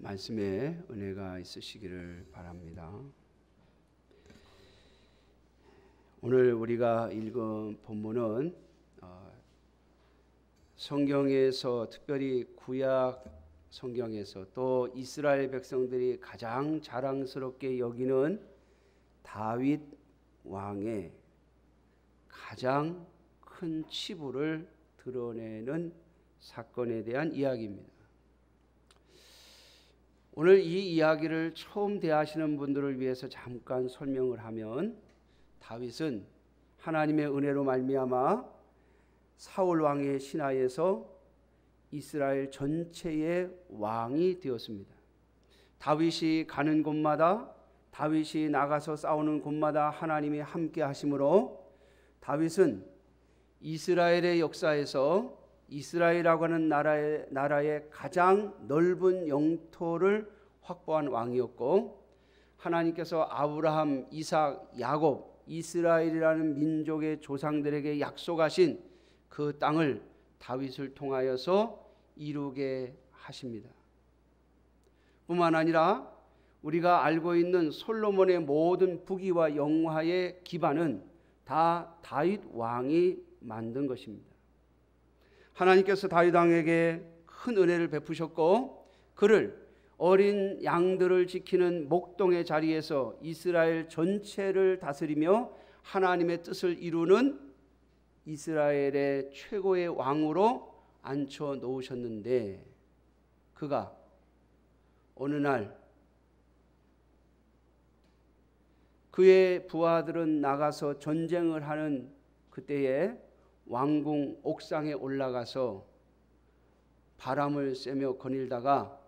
말씀에 은혜가 있으시기를 바랍니다. 오늘 우리가 읽은 본문은 성경에서, 특별히 구약 성경에서 또 이스라엘 백성들이 가장 자랑스럽게 여기는 다윗 왕의 가장 큰 치부를 드러내는 사건에 대한 이야기입니다. 오늘 이 이야기를 처음 대하시는 분들을 위해서 잠깐 설명을 하면, 다윗은 하나님의 은혜로 말미암아 사울 왕의 신하에서 이스라엘 전체의 왕이 되었습니다. 다윗이 가는 곳마다, 다윗이 나가서 싸우는 곳마다 하나님이 함께 하심으로 다윗은 이스라엘의 역사에서 이스라엘이라고 하는 나라의 가장 넓은 영토를 확보한 왕이었고, 하나님께서 아브라함, 이삭, 야곱, 이스라엘이라는 민족의 조상들에게 약속하신 그 땅을 다윗을 통하여서 이루게 하십니다. 뿐만 아니라 우리가 알고 있는 솔로몬의 모든 부귀와 영화의 기반은 다 다윗 왕이 만든 것입니다. 하나님께서 다윗 왕에게 큰 은혜를 베푸셨고, 그를 어린 양들을 지키는 목동의 자리에서 이스라엘 전체를 다스리며 하나님의 뜻을 이루는 이스라엘의 최고의 왕으로 앉혀 놓으셨는데, 그가 어느 날 그의 부하들은 나가서 전쟁을 하는 그때에 왕궁 옥상에 올라가서 바람을 쐬며 거닐다가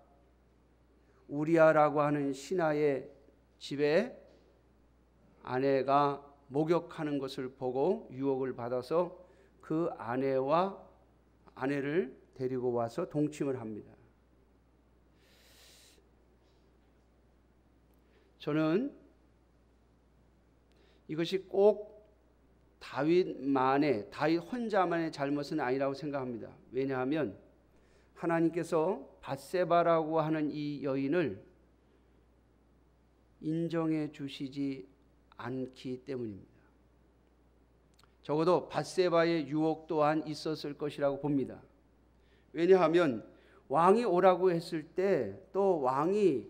우리아라고 하는 신하의 집에 아내가 목욕하는 것을 보고 유혹을 받아서 그 아내를 데리고 와서 동침을 합니다. 저는 이것이 꼭 다윗 혼자만의 잘못은 아니라고 생각합니다. 왜냐하면 하나님께서 밧세바라고 하는 이 여인을 인정해 주시지 않기 때문입니다. 적어도 밧세바의 유혹 또한 있었을 것이라고 봅니다. 왜냐하면 왕이 오라고 했을 때, 또 왕이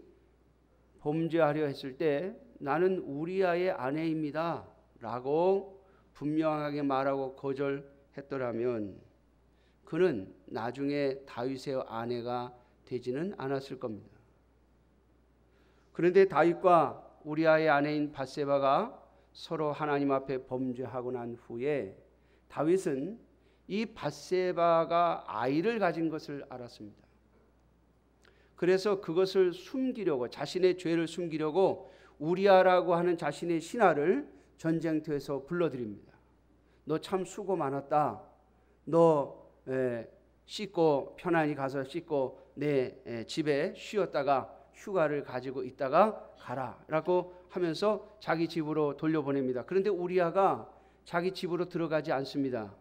범죄하려 했을 때 나는 우리아의 아내입니다 라고 분명하게 말하고 거절했더라면 그는 나중에 다윗의 아내가 되지는 않았을 겁니다. 그런데 다윗과 우리아의 아내인 밧세바가 서로 하나님 앞에 범죄하고 난 후에 다윗은 이 밧세바가 아이를 가진 것을 알았습니다. 그래서 그것을 숨기려고, 자신의 죄를 숨기려고 우리아라고 하는 자신의 신하를 전쟁터에서 불러들입니다. 너 참 수고 많았다. 너 씻고 편안히 가서 씻고 내 집에 쉬었다가 휴가를 가지고 있다가 가라 라고 하면서 자기 집으로 돌려보냅니다. 그런데 우리아가 자기 집으로 들어가지 않습니다.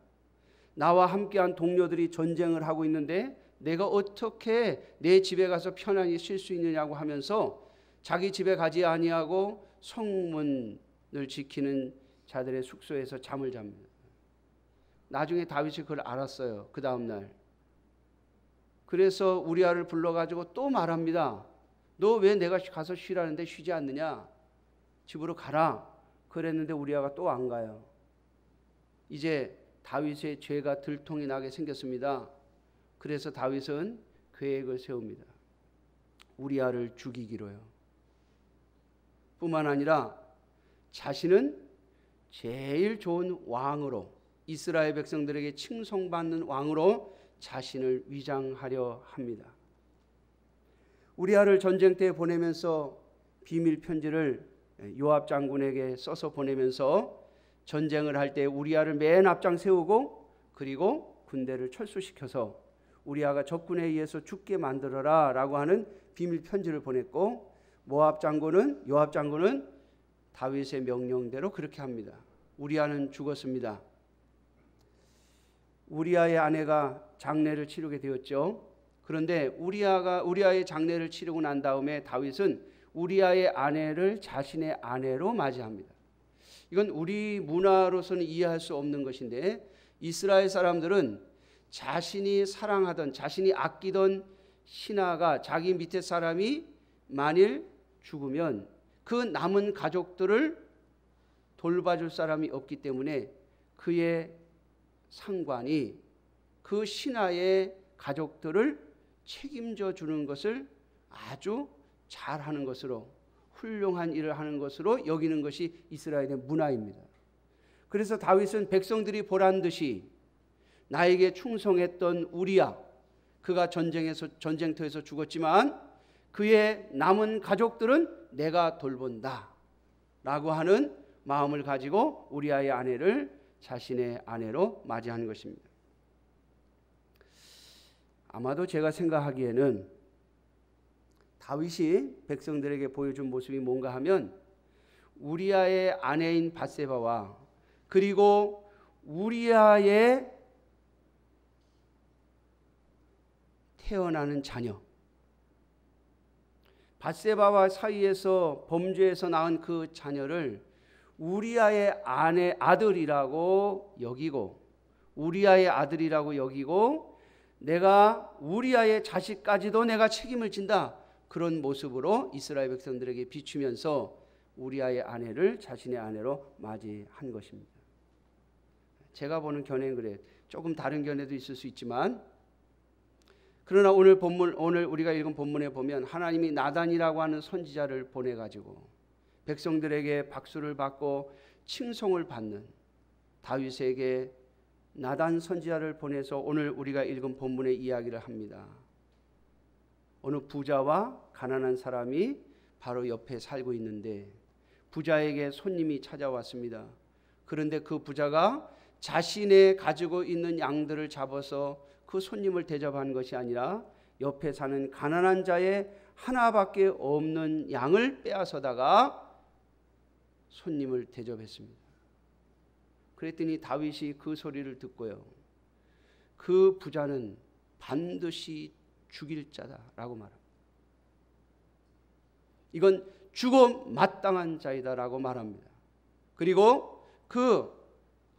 나와 함께한 동료들이 전쟁을 하고 있는데 내가 어떻게 내 집에 가서 편안히 쉴 수 있느냐고 하면서 자기 집에 가지 아니하고 성문을 지키는 자들의 숙소에서 잠을 잡니다. 나중에 다윗이 그걸 알았어요. 그 다음 날. 그래서 우리아를 불러가지고 또 말합니다. 너 왜 내가 가서 쉬라는데 쉬지 않느냐? 집으로 가라. 그랬는데 우리아가 또 안 가요. 이제 다윗의 죄가 들통이 나게 생겼습니다. 그래서 다윗은 계획을 세웁니다. 우리아를 죽이기로요. 뿐만 아니라 자신은 제일 좋은 왕으로, 이스라엘 백성들에게 칭송받는 왕으로 자신을 위장하려 합니다. 우리아를 전쟁터에 보내면서 비밀 편지를 요압 장군에게 써서 보내면서 전쟁을 할 때 우리아를 맨 앞장 세우고, 그리고 군대를 철수시켜서 우리아가 적군에 의해서 죽게 만들어라 라고 하는 비밀 편지를 보냈고, 요압 장군은 다윗의 명령대로 그렇게 합니다. 우리아는 죽었습니다. 우리아의 아내가 장례를 치르게 되었죠. 그런데 우리아의 장례를 치르고 난 다음에 다윗은 우리아의 아내를 자신의 아내로 맞이합니다. 이건 우리 문화로서는 이해할 수 없는 것인데 이스라엘 사람들은 자신이 사랑하던 자신이 아끼던 신하가 자기 밑에 사람이 만일 죽으면 그 남은 가족들을 돌봐줄 사람이 없기 때문에 그의 상관이 그 신하의 가족들을 책임져 주는 것을 아주 잘하는 것으로 훌륭한 일을 하는 것으로 여기는 것이 이스라엘의 문화입니다. 그래서 다윗은 백성들이 보란 듯이 나에게 충성했던 우리야, 그가 전쟁터에서 죽었지만 그의 남은 가족들은 내가 돌본다 라고 하는 마음을 가지고 우리아의 아내를 자신의 아내로 맞이하는 것입니다. 아마도 제가 생각하기에는 다윗이 백성들에게 보여준 모습이 뭔가 하면 우리아의 아내인 밧세바와 그리고 우리아의 태어나는 자녀, 밧세바와 사이에서 범죄에서 낳은 그 자녀를 우리아의 아들이라고 여기고 우리아의 아들이라고 여기고 내가 우리아의 자식까지도 내가 책임을 진다, 그런 모습으로 이스라엘 백성들에게 비추면서 우리아의 아내를 자신의 아내로 맞이한 것입니다. 제가 보는 견해는 그래요. 조금 다른 견해도 있을 수 있지만, 그러나 오늘 우리가 읽은 본문에 보면 하나님이 나단이라고 하는 선지자를 보내 가지고 백성들에게 박수를 받고 칭송을 받는 다윗에게 나단 선지자를 보내서 오늘 우리가 읽은 본문의 이야기를 합니다. 어느 부자와 가난한 사람이 바로 옆에 살고 있는데 부자에게 손님이 찾아왔습니다. 그런데 그 부자가 자신의 가지고 있는 양들을 잡아서 그 손님을 대접한 것이 아니라 옆에 사는 가난한 자의 하나밖에 없는 양을 빼앗아다가 손님을 대접했습니다. 그랬더니 다윗이 그 소리를 듣고요, 그 부자는 반드시 죽일 자다라고 말합니다. 이건 죽음 마땅한 자이다라고 말합니다. 그리고 그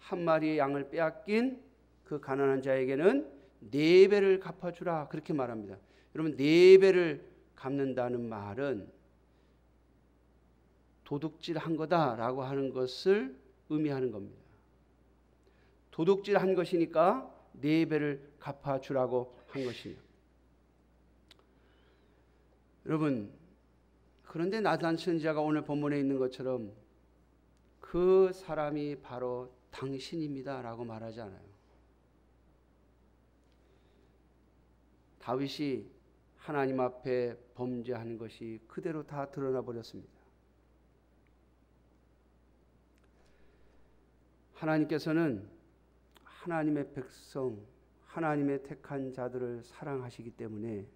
한 마리의 양을 빼앗긴 그 가난한 자에게는 4배를 갚아주라, 그렇게 말합니다. 여러분, 4배를 갚는다는 말은 도둑질한 거다라고 하는 것을 의미하는 겁니다. 도둑질한 것이니까 4배를 갚아주라고 한 것이에요. 여러분, 그런데 나단 선지자가 오늘 본문에 있는 것처럼 그 사람이 바로 당신입니다 라고 말하지 않아요. 다윗이 하나님 앞에 범죄한 것이 그대로 다 드러나 버렸습니다. 하나님께서는 하나님의 백성, 하나님의 택한 자들을 사랑하시기 때문에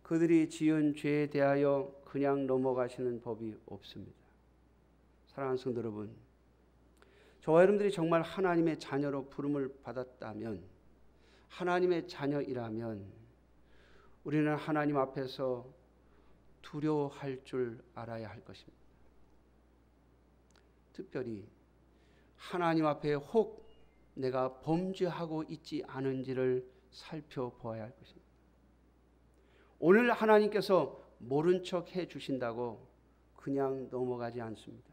그들이 지은 죄에 대하여 그냥 넘어가시는 법이 없습니다. 사랑하는 성도 여러분, 저와 여러분들이 정말 하나님의 자녀로 부름을 받았다면, 하나님의 자녀이라면 우리는 하나님 앞에서 두려워할 줄 알아야 할 것입니다. 특별히 하나님 앞에 혹 내가 범죄하고 있지 않은지를 살펴보아야 할 것입니다. 오늘 하나님께서 모른 척 해주신다고 그냥 넘어가지 않습니다.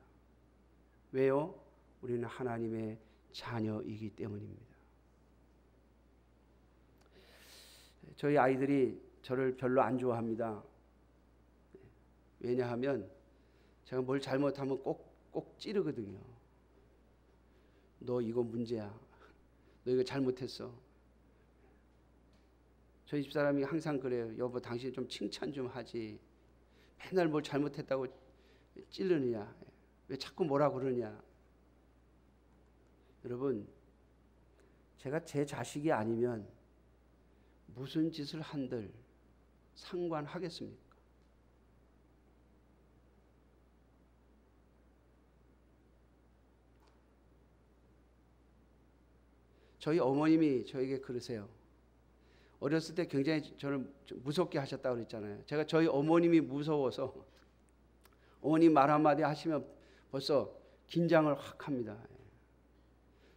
왜요? 우리는 하나님의 자녀이기 때문입니다. 저희 아이들이 저를 별로 안 좋아합니다. 왜냐하면 제가 뭘 잘못하면 꼭 찌르거든요. 너 이거 문제야. 너 이거 잘못했어. 저희 집사람이 항상 그래요. 여보, 당신 좀 칭찬 좀 하지. 맨날 뭘 잘못했다고 찌르느냐. 왜 자꾸 뭐라 그러냐. 여러분, 제가 제 자식이 아니면 무슨 짓을 한들 상관하겠습니까? 저희 어머님이 저에게 그러세요. 어렸을 때 굉장히 저를 무섭게 하셨다고 그랬잖아요. 제가 저희 어머님이 무서워서 어머님 말 한마디 하시면 벌써 긴장을 확 합니다.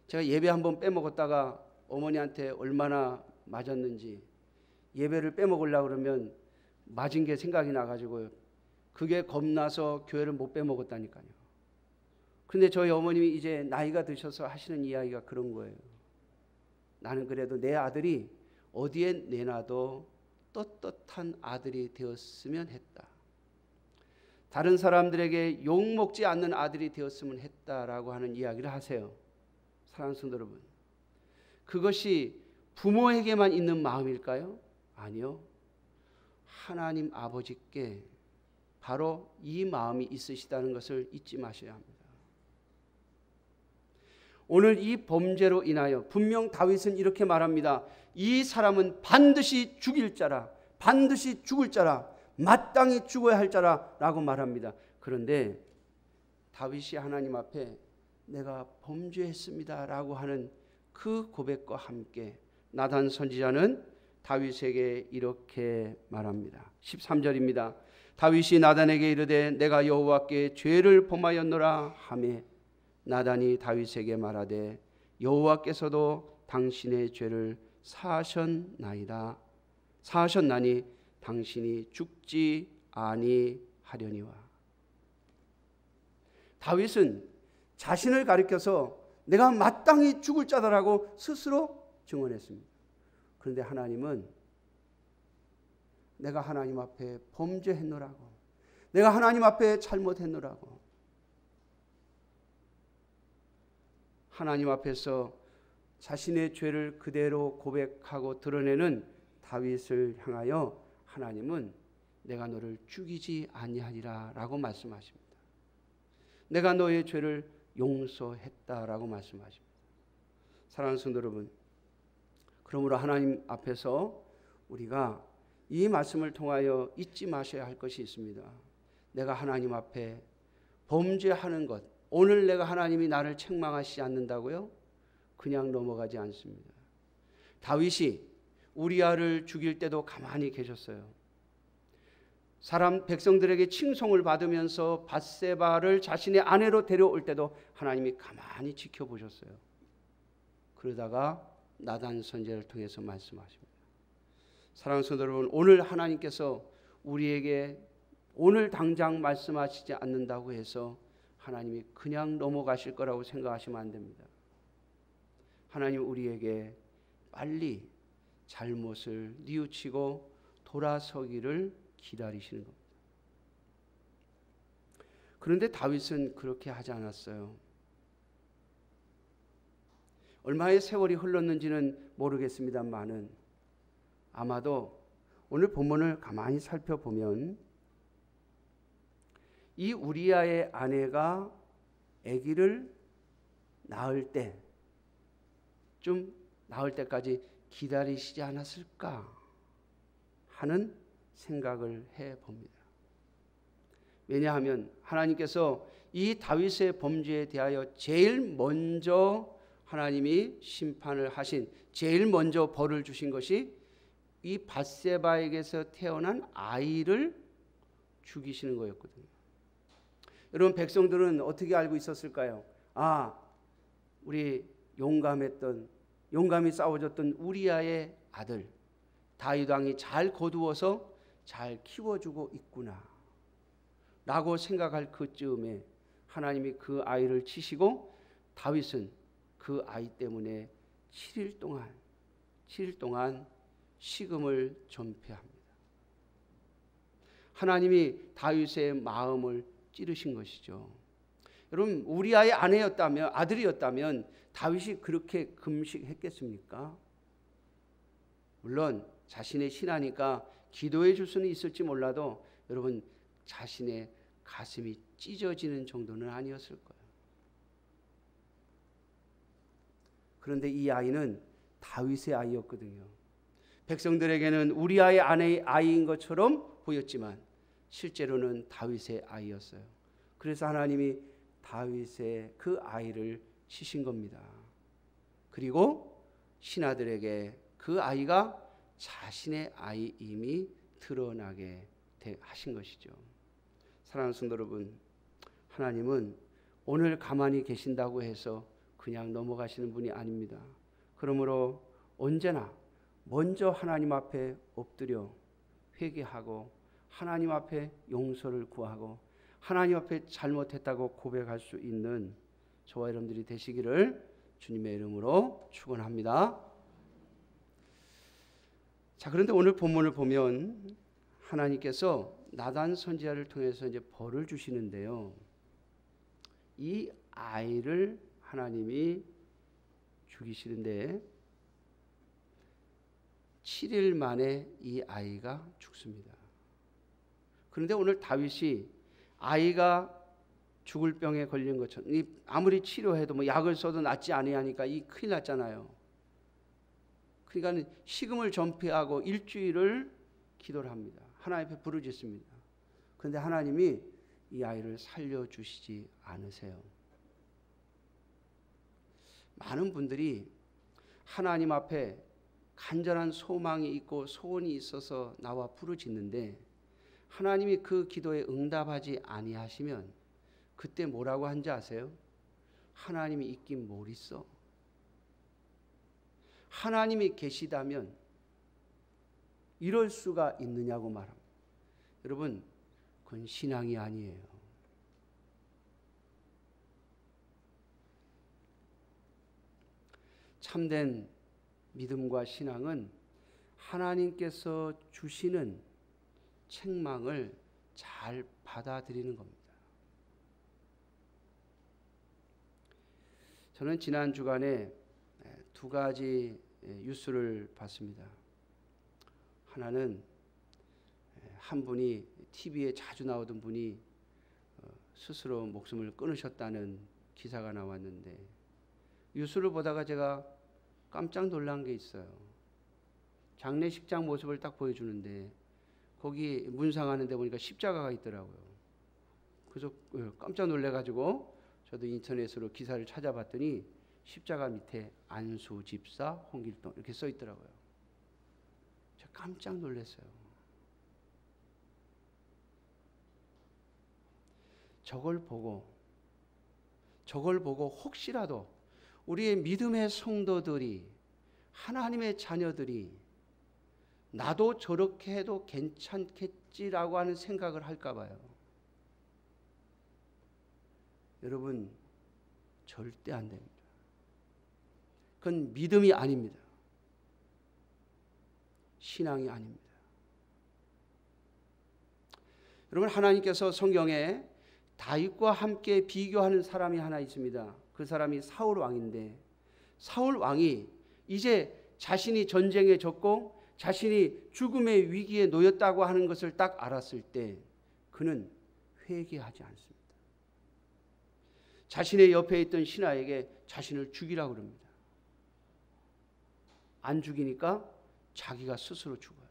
제가 예배 한번 빼먹었다가 어머니한테 얼마나 맞았는지, 예배를 빼먹으려고 그러면 맞은 게 생각이 나가지고 그게 겁나서 교회를 못 빼먹었다니까요. 그런데 저희 어머님이 이제 나이가 드셔서 하시는 이야기가 그런 거예요. 나는 그래도 내 아들이 어디에 내놔도 떳떳한 아들이 되었으면 했다. 다른 사람들에게 욕먹지 않는 아들이 되었으면 했다라고 하는 이야기를 하세요. 사랑하는 성도 여러분, 그것이 부모에게만 있는 마음일까요? 아니요. 하나님 아버지께 바로 이 마음이 있으시다는 것을 잊지 마셔야 합니다. 오늘 이 범죄로 인하여 분명 다윗은 이렇게 말합니다. 이 사람은 반드시 죽일 자라, 반드시 죽을 자라, 마땅히 죽어야 할 자라라고 말합니다. 그런데 다윗이 하나님 앞에 내가 범죄했습니다라고 하는 그 고백과 함께 나단 선지자는 다윗에게 이렇게 말합니다. 13절입니다. 다윗이 나단에게 이르되 내가 여호와께 죄를 범하였노라 하매 나단이 다윗에게 말하되 여호와께서도 당신의 죄를 사하셨나이다. 사하셨나니 당신이 죽지 아니하려니와. 다윗은 자신을 가리켜서 내가 마땅히 죽을 자다라고 스스로 증언했습니다. 그런데 하나님은 내가 하나님 앞에 범죄했노라고, 내가 하나님 앞에 잘못했노라고, 하나님 앞에서 자신의 죄를 그대로 고백하고 드러내는 다윗을 향하여 하나님은 내가 너를 죽이지 아니하리라 라고 말씀하십니다. 내가 너의 죄를 용서했다라고 말씀하십니다. 사랑하는 성도 여러분, 그러므로 하나님 앞에서 우리가 이 말씀을 통하여 잊지 마셔야 할 것이 있습니다. 내가 하나님 앞에 범죄하는 것, 오늘 내가 하나님이 나를 책망하시지 않는다고요? 그냥 넘어가지 않습니다. 다윗이 우리아를 죽일 때도 가만히 계셨어요. 사람 백성들에게 칭송을 받으면서 밧세바를 자신의 아내로 데려올 때도 하나님이 가만히 지켜보셨어요. 그러다가 나단 선지자를 통해서 말씀하십니다. 사랑하는 성도 여러분, 오늘 하나님께서 우리에게 오늘 당장 말씀하시지 않는다고 해서 하나님이 그냥 넘어가실 거라고 생각하시면 안 됩니다. 하나님 우리에게 빨리 잘못을 뉘우치고 돌아서기를 기다리시는 겁니다. 그런데 다윗은 그렇게 하지 않았어요. 얼마의 세월이 흘렀는지는 모르겠습니다만은 아마도 오늘 본문을 가만히 살펴보면 이 우리아의 아내가 아기를 낳을 때, 좀 낳을 때까지 기다리시지 않았을까 하는 생각을 해봅니다. 왜냐하면 하나님께서 이 다윗의 범죄에 대하여 제일 먼저 하나님이 심판을 하신, 제일 먼저 벌을 주신 것이 이 밧세바에게서 태어난 아이를 죽이시는 거였거든요. 여러분, 백성들은 어떻게 알고 있었을까요? 아, 우리 용감히 싸워줬던 우리아의 아들 다윗 왕이 잘 거두어서 잘 키워주고 있구나 라고 생각할 그쯤에 하나님이 그 아이를 치시고 다윗은 그 아이 때문에 7일 동안 식음을 전폐합니다. 하나님이 다윗의 마음을 찌르신 것이죠. 여러분, 우리아의 아들이었다면 다윗이 그렇게 금식했겠습니까? 물론 자신의 신하니까 기도해 줄 수는 있을지 몰라도 여러분, 자신의 가슴이 찢어지는 정도는 아니었을 거예요. 그런데 이 아이는 다윗의 아이였거든요. 백성들에게는 우리아의 아이인 것처럼 보였지만 실제로는 다윗의 아이였어요. 그래서 하나님이 다윗의 그 아이를 치신 겁니다. 그리고 신하들에게 그 아이가 자신의 아이임이 드러나게 하신 것이죠. 사랑하는 성도 여러분, 하나님은 오늘 가만히 계신다고 해서 그냥 넘어가시는 분이 아닙니다. 그러므로 언제나 먼저 하나님 앞에 엎드려 회개하고 하나님 앞에 용서를 구하고 하나님 앞에 잘못했다고 고백할 수 있는 저와 여러분들이 되시기를 주님의 이름으로 축원합니다. 자, 그런데 오늘 본문을 보면 하나님께서 나단 선지자를 통해서 이제 벌을 주시는데요. 이 아이를 하나님이 죽이시는데 7일 만에 이 아이가 죽습니다. 그런데 오늘 다윗이 아이가 죽을 병에 걸린 것처럼 아무리 치료해도 뭐 약을 써도 낫지 아니하니까 이 큰일 났잖아요. 그러니까 식음을 전폐하고 일주일을 기도를 합니다. 하나님 앞에 부르짖습니다. 그런데 하나님이 이 아이를 살려주시지 않으세요. 많은 분들이 하나님 앞에 간절한 소망이 있고 소원이 있어서 나와 부르짖는데 하나님이 그 기도에 응답하지 아니하시면 그때 뭐라고 한지 아세요? 하나님이 있긴 뭘 있어. 하나님이 계시다면 이럴 수가 있느냐고 말합니다. 여러분, 그건 신앙이 아니에요. 참된 믿음과 신앙은 하나님께서 주시는 책망을 잘 받아들이는 겁니다. 저는 지난 주간에 두 가지 뉴스를 봤습니다. 하나는 한 분이 TV에 자주 나오던 분이 스스로 목숨을 끊으셨다는 기사가 나왔는데 뉴스를 보다가 제가 깜짝 놀란 게 있어요. 장례식장 모습을 딱 보여주는데 거기 문상하는 데 보니까 십자가가 있더라고요. 그래서 깜짝 놀래가지고 저도 인터넷으로 기사를 찾아봤더니 십자가 밑에 안수 집사 홍길동 이렇게 써 있더라고요. 제가 깜짝 놀랐어요. 저걸 보고 혹시라도 우리의 믿음의 성도들이 하나님의 자녀들이 나도 저렇게 해도 괜찮겠지라고 하는 생각을 할까 봐요. 여러분, 절대 안 됩니다. 그건 믿음이 아닙니다. 신앙이 아닙니다. 여러분, 하나님께서 성경에 다윗과 함께 비교하는 사람이 하나 있습니다. 그 사람이 사울 왕인데 사울 왕이 이제 자신이 전쟁에 졌고 자신이 죽음의 위기에 놓였다고 하는 것을 딱 알았을 때 그는 회개하지 않습니다. 자신의 옆에 있던 신하에게 자신을 죽이라고 그럽니다. 안 죽이니까 자기가 스스로 죽어요.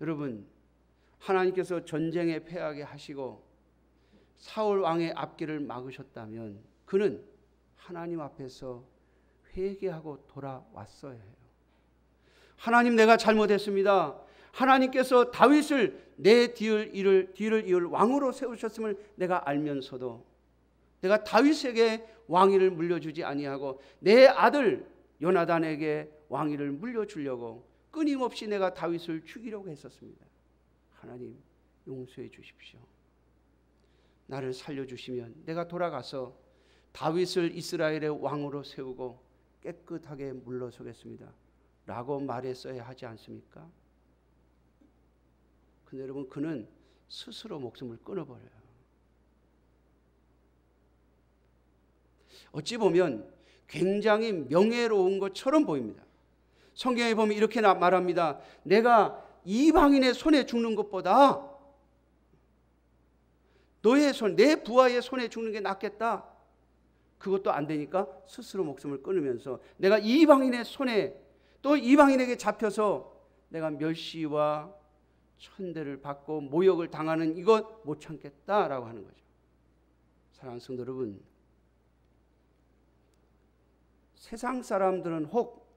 여러분, 하나님께서 전쟁에 패하게 하시고 사울 왕의 앞길을 막으셨다면 그는 하나님 앞에서 회개하고 돌아왔어야 해요. 하나님, 내가 잘못했습니다. 하나님께서 다윗을 내 뒤를 이을 왕으로 세우셨음을 내가 알면서도 내가 다윗에게 왕위를 물려주지 아니하고 내 아들 요나단에게 왕위를 물려주려고 끊임없이 내가 다윗을 죽이려고 했었습니다. 하나님, 용서해 주십시오. 나를 살려주시면 내가 돌아가서 다윗을 이스라엘의 왕으로 세우고 깨끗하게 물러서겠습니다 라고 말했어야 하지 않습니까? 근데 여러분, 그는 스스로 목숨을 끊어버려요. 어찌 보면 굉장히 명예로운 것처럼 보입니다. 성경에 보면 이렇게 말합니다. 내가 이방인의 손에 죽는 것보다 너의 손, 내 부하의 손에 죽는 게 낫겠다. 그것도 안 되니까 스스로 목숨을 끊으면서 내가 이방인의 손에 또 이방인에게 잡혀서 내가 멸시와 천대를 받고 모욕을 당하는 이것 못 참겠다라고 하는 거죠. 사랑하는 성도 여러분, 세상 사람들은 혹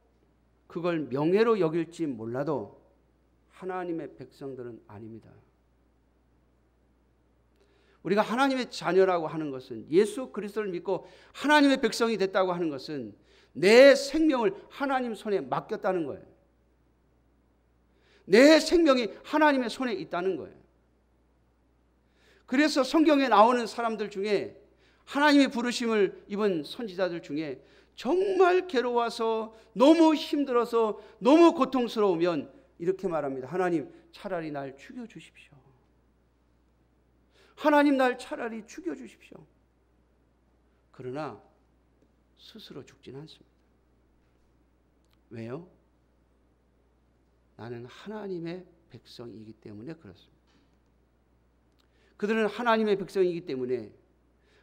그걸 명예로 여길지 몰라도 하나님의 백성들은 아닙니다. 우리가 하나님의 자녀라고 하는 것은, 예수 그리스도를 믿고 하나님의 백성이 됐다고 하는 것은 내 생명을 하나님 손에 맡겼다는 거예요. 내 생명이 하나님의 손에 있다는 거예요. 그래서 성경에 나오는 사람들 중에, 하나님의 부르심을 입은 선지자들 중에 정말 괴로워서 너무 힘들어서 너무 고통스러우면 이렇게 말합니다. 하나님, 차라리 날 죽여주십시오. 하나님, 날 차라리 죽여주십시오. 그러나 스스로 죽지는 않습니다. 왜요? 나는 하나님의 백성이기 때문에 그렇습니다. 그들은 하나님의 백성이기 때문에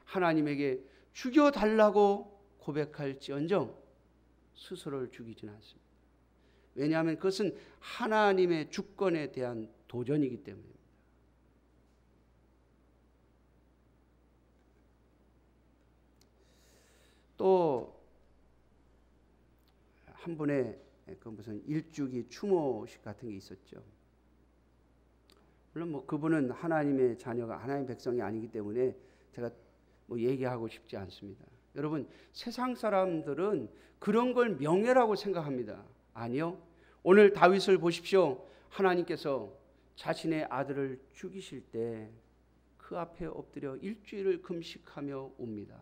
하나님에게 죽여달라고 고백할지언정 스스로를 죽이지는 않습니다. 왜냐하면 그것은 하나님의 주권에 대한 도전이기 때문입니다. 또 한 분의 그 무슨 일주기 추모식 같은 게 있었죠. 물론 뭐 그분은 하나님의 자녀가, 하나님의 백성이 아니기 때문에 제가 뭐 얘기하고 싶지 않습니다. 여러분, 세상 사람들은 그런 걸 명예라고 생각합니다. 아니요. 오늘 다윗을 보십시오. 하나님께서 자신의 아들을 죽이실 때 그 앞에 엎드려 일주일을 금식하며 웁니다.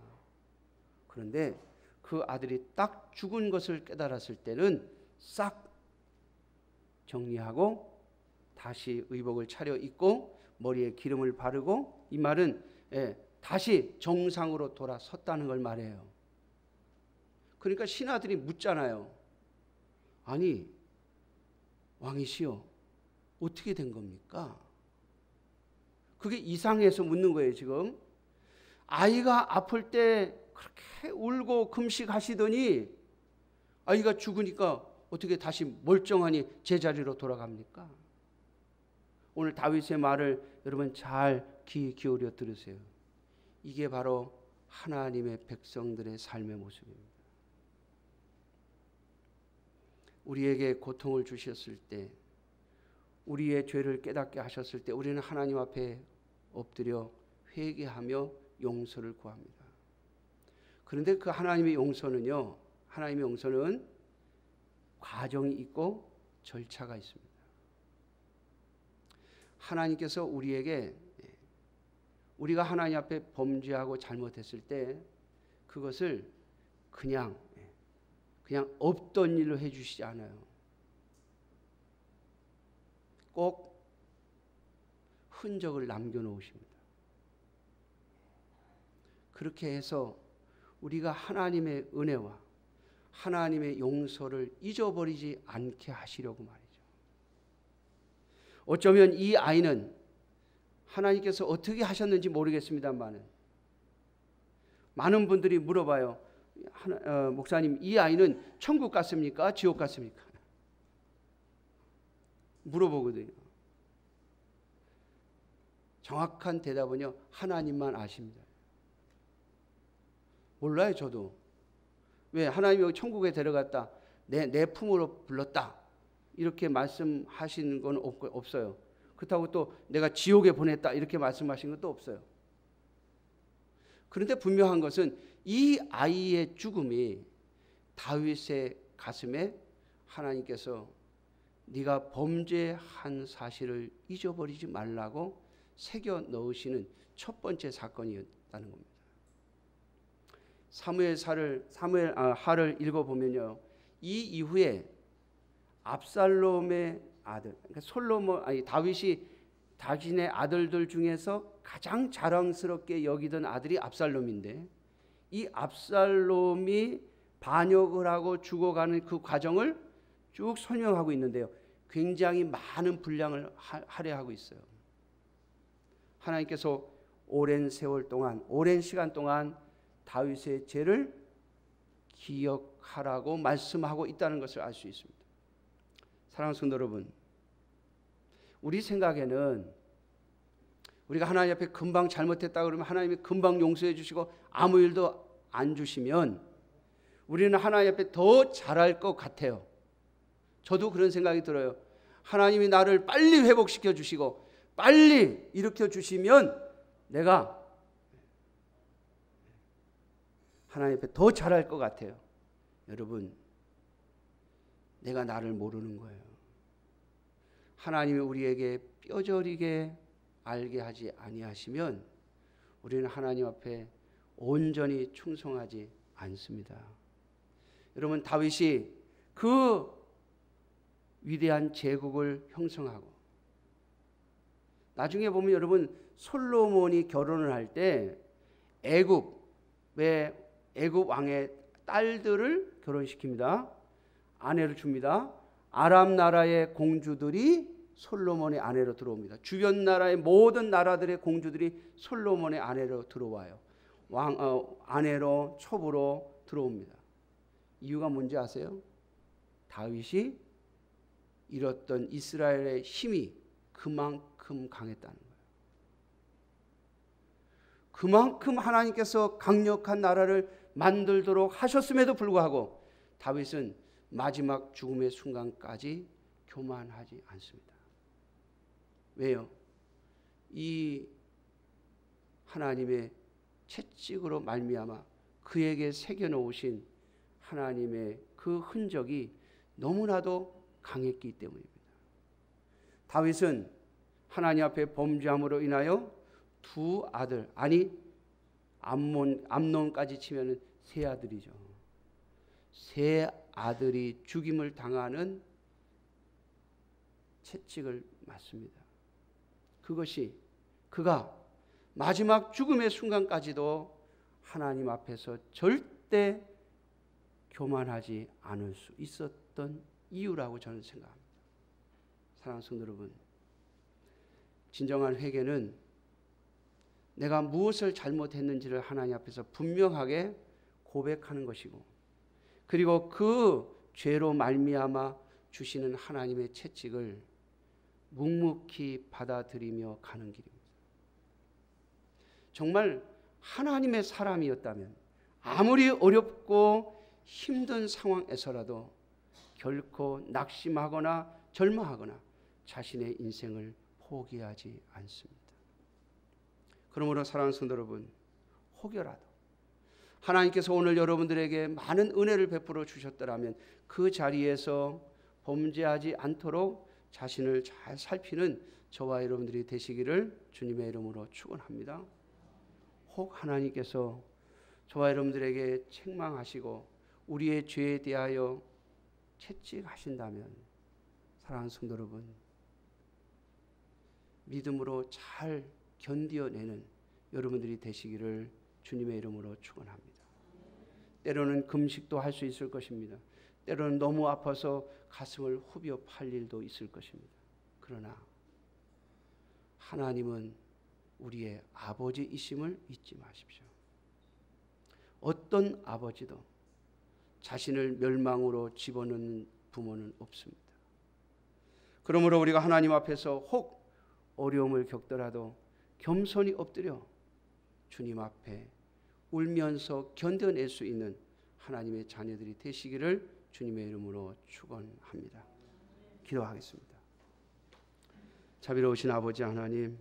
그런데 그 아들이 딱 죽은 것을 깨달았을 때는 싹 정리하고 다시 의복을 차려 입고 머리에 기름을 바르고, 이 말은 다시 정상으로 돌아섰다는 걸 말해요. 그러니까 신하들이 묻잖아요. 아니, 왕이시여, 어떻게 된 겁니까? 그게 이상해서 묻는 거예요. 지금 아이가 아플 때 그렇게 울고 금식하시더니 아이가 죽으니까 어떻게 다시 멀쩡하니 제자리로 돌아갑니까? 오늘 다윗의 말을 여러분 잘 귀 기울여 들으세요. 이게 바로 하나님의 백성들의 삶의 모습입니다. 우리에게 고통을 주셨을 때, 우리의 죄를 깨닫게 하셨을 때 우리는 하나님 앞에 엎드려 회개하며 용서를 구합니다. 그런데 그 하나님의 용서는요, 하나님의 용서는 과정이 있고 절차가 있습니다. 하나님께서 우리에게, 우리가 하나님 앞에 범죄하고 잘못했을 때 그것을 그냥 없던 일로 해주시지 않아요. 꼭 흔적을 남겨놓으십니다. 그렇게 해서 우리가 하나님의 은혜와 하나님의 용서를 잊어버리지 않게 하시려고 말이죠. 어쩌면 이 아이는 하나님께서 어떻게 하셨는지 모르겠습니다만 많은 분들이 물어봐요. 목사님, 이 아이는 천국 갔습니까? 지옥 갔습니까? 물어보거든요. 정확한 대답은요, 하나님만 아십니다. 몰라요, 저도. 왜? 하나님이 천국에 데려갔다, 내 품으로 불렀다, 이렇게 말씀하시는 건 없어요. 그렇다고 또 내가 지옥에 보냈다, 이렇게 말씀하신 것도 없어요. 그런데 분명한 것은 이 아이의 죽음이 다윗의 가슴에 하나님께서 네가 범죄한 사실을 잊어버리지 말라고 새겨 넣으시는 첫 번째 사건이었다는 겁니다. 사무엘하를 읽어보면요, 이 이후에 압살롬의 아들, 그러니까 다윗이 자신의 아들들 중에서 가장 자랑스럽게 여기던 아들이 압살롬인데, 이 압살롬이 반역을 하고 죽어가는 그 과정을 쭉 설명하고 있는데요, 굉장히 많은 분량을 할애하고 있어요. 하나님께서 오랜 세월 동안, 오랜 시간 동안 다윗의 죄를 기억하라고 말씀하고 있다는 것을 알 수 있습니다. 사랑하는 성도 여러분, 우리 생각에는 우리가 하나님 앞에 금방 잘못했다 그러면 하나님이 금방 용서해 주시고 아무 일도 안 주시면 우리는 하나님 앞에 더 잘할 것 같아요. 저도 그런 생각이 들어요. 하나님이 나를 빨리 회복시켜 주시고 빨리 일으켜 주시면 내가 하나님 앞에 더 잘할 것 같아요. 여러분, 내가 나를 모르는 거예요. 하나님이 우리에게 뼈저리게 알게 하지 아니하시면 우리는 하나님 앞에 온전히 충성하지 않습니다. 여러분, 다윗이 그 위대한 제국을 형성하고 나중에 보면 여러분 솔로몬이 결혼을 할 때 애굽의 애굽 왕의 딸들을 결혼시킵니다. 아내를 줍니다. 아람 나라의 공주들이 솔로몬의 아내로 들어옵니다. 주변 나라의 모든 나라들의 공주들이 솔로몬의 아내로 들어와요. 아내로 첩으로 들어옵니다. 이유가 뭔지 아세요? 다윗이 잃었던 이스라엘의 힘이 그만큼 강했다는 거예요. 그만큼 하나님께서 강력한 나라를 만들도록 하셨음에도 불구하고 다윗은 마지막 죽음의 순간까지 교만하지 않습니다. 왜요? 이 하나님의 채찍으로 말미암아 그에게 새겨놓으신 하나님의 그 흔적이 너무나도 강했기 때문입니다. 다윗은 하나님 앞에 범죄함으로 인하여 두 아들, 아니 암논까지 치면 세 아들이죠. 세 아들이 죽임을 당하는 채찍을 맞습니다. 그것이 그가 마지막 죽음의 순간까지도 하나님 앞에서 절대 교만하지 않을 수 있었던 이유라고 저는 생각합니다. 사랑하는 성도 여러분, 진정한 회개는 내가 무엇을 잘못했는지를 하나님 앞에서 분명하게 고백하는 것이고, 그리고 그 죄로 말미암아 주시는 하나님의 채찍을 묵묵히 받아들이며 가는 길입니다. 정말 하나님의 사람이었다면 아무리 어렵고 힘든 상황에서라도 결코 낙심하거나 절망하거나 자신의 인생을 포기하지 않습니다. 그러므로 사랑하는 성도 여러분, 혹여라도 하나님께서 오늘 여러분들에게 많은 은혜를 베풀어 주셨더라면 그 자리에서 범죄하지 않도록 자신을 잘 살피는 저와 여러분들이 되시기를 주님의 이름으로 축원합니다. 혹 하나님께서 저와 여러분들에게 책망하시고 우리의 죄에 대하여 채찍하신다면 사랑하는 성도 여러분, 믿음으로 잘 견뎌내는 여러분들이 되시기를 주님의 이름으로 축원합니다. 때로는 금식도 할 수 있을 것입니다. 때로는 너무 아파서 가슴을 후벼 팔 일도 있을 것입니다. 그러나 하나님은 우리의 아버지이심을 잊지 마십시오. 어떤 아버지도 자신을 멸망으로 집어넣는 부모는 없습니다. 그러므로 우리가 하나님 앞에서 혹 어려움을 겪더라도 겸손히 엎드려 주님 앞에 울면서 견뎌낼 수 있는 하나님의 자녀들이 되시기를 주님의 이름으로 축원합니다. 기도하겠습니다. 자비로우신 아버지 하나님,